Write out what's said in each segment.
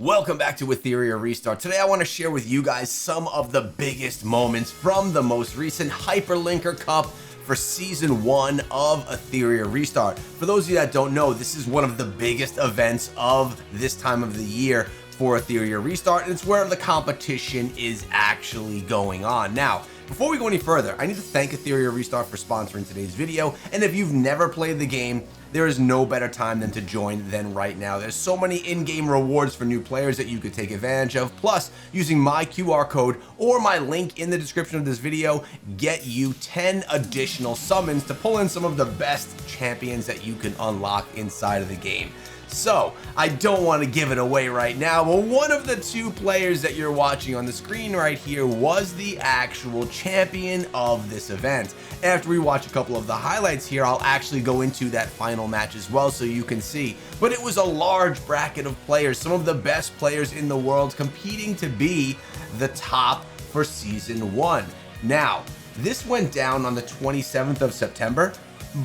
Welcome back to Etheria Restart. Today I want to share with you guys some of the biggest moments from the most recent Hyperlinker Cup for Season 1 of Etheria Restart. For those of you that don't know, this is one of the biggest events of this time of the year for Etheria Restart, and it's where the competition is actually going on. Now, before we go any further, I need to thank Etheria Restart for sponsoring today's video, and if you've never played the game, there is no better time than to join than right now. There's so many in-game rewards for new players that you could take advantage of. Plus, using my QR code or my link in the description of this video, get you 10 additional summons to pull in some of the best champions that you can unlock inside of the game. So, I don't want to give it away right now, but one of the two players that you're watching on the screen right here was the actual champion of this event. After we watch a couple of the highlights here, I'll actually go into that final match as well so you can see. But it was a large bracket of players, some of the best players in the world competing to be the top for Season 1. Now, this went down on the 27th of September,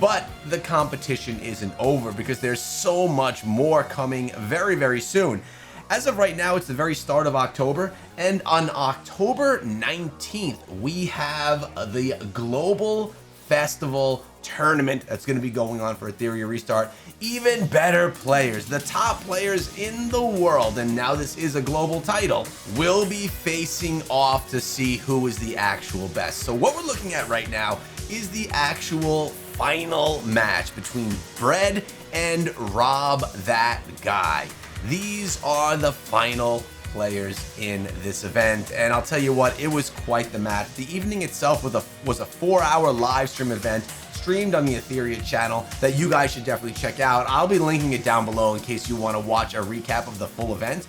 but the competition isn't over because there's so much more coming very, very soon. As of right now, it's the very start of October, and on October 19th, we have the Global Festival Tournament that's going to be going on for Etheria Restart. Even better players, the top players in the world, and now this is a global title, will be facing off to see who is the actual best. So what we're looking at right now is the actual final match between Bread and Rob That Guy. These are the final players in this event, and I'll tell you what, it was quite the match. The evening itself was a 4-hour live stream event streamed on the Etheria channel that you guys should definitely check out. I'll be linking it down below in case you want to watch a recap of the full event.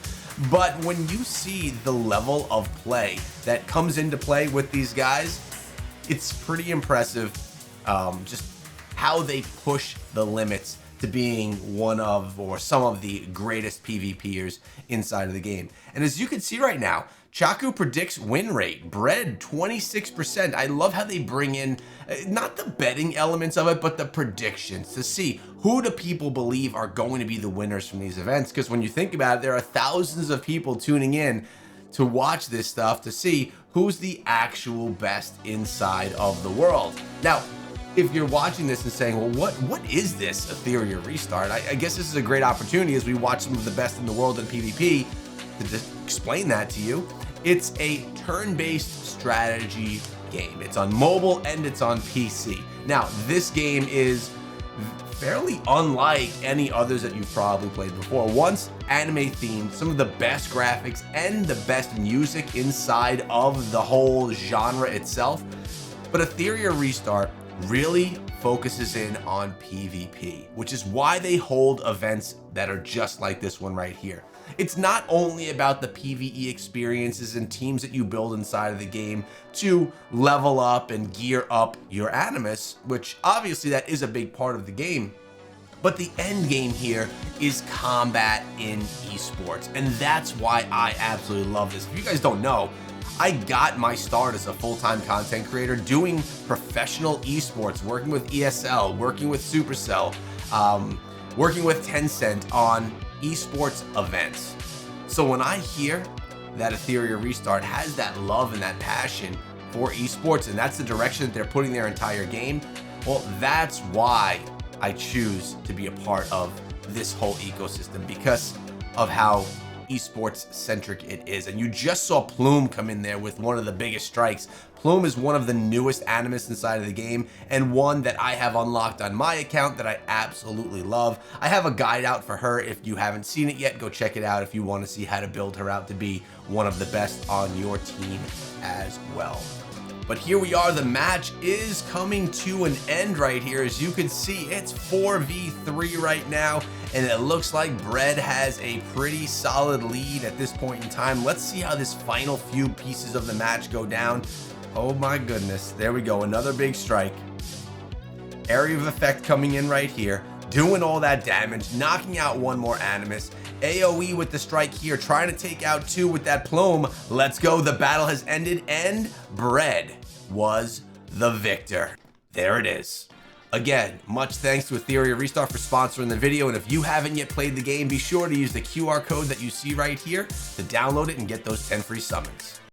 But when you see the level of play that comes into play with these guys, it's pretty impressive. Just how they push the limits to being one of or some of the greatest PvPers inside of the game. And as you can see right now, Chaku predicts win rate, Bread 26%. I love how they bring in not the betting elements of it, but the predictions to see who do people believe are going to be the winners from these events. Because when you think about it, there are thousands of people tuning in to watch this stuff to see who's the actual best inside of the world. Now, if you're watching this and saying, well, what is this Etheria Restart? I guess this is a great opportunity as we watch some of the best in the world in PvP to explain that to you. It's a turn-based strategy game. It's on mobile and it's on PC. Now, this game is fairly unlike any others that you've probably played before. Once anime themed, some of the best graphics and the best music inside of the whole genre itself. But Etheria Restart really focuses in on PvP, which is why they hold events that are just like this one right here. It's not only about the PvE experiences and teams that you build inside of the game to level up and gear up your Animus, which obviously that is a big part of the game, but the end game here is combat in esports, and that's why I absolutely love this. If you guys don't know, I got my start as a full-time content creator doing professional esports, working with ESL, working with Supercell, working with Tencent on esports events. So when I hear that Etheria Restart has that love and that passion for esports, and that's the direction that they're putting their entire game, well, that's why I choose to be a part of this whole ecosystem, because of how esports centric it is. And you just saw Plume come in there with one of the biggest strikes. Plume is one of the newest Animus inside of the game, and one that I have unlocked on my account that I absolutely love. I have a guide out for her. If you haven't seen it yet, go check it out if you want to see how to build her out to be one of the best on your team as well. But here we are, the match is coming to an end right here. As you can see, it's 4v3 right now, and it looks like Bread has a pretty solid lead at this point in time. Let's see how this final few pieces of the match go down. Oh my goodness, there we go, another big strike. Area of effect coming in right here, doing all that damage, knocking out one more Animus. AoE with the strike here, trying to take out two with that Plume. Let's go, the battle has ended, and Bread was the victor. There it is. Again, much thanks to Etheria Restart for sponsoring the video, and if you haven't yet played the game, be sure to use the QR code that you see right here to download it and get those 10 free summons.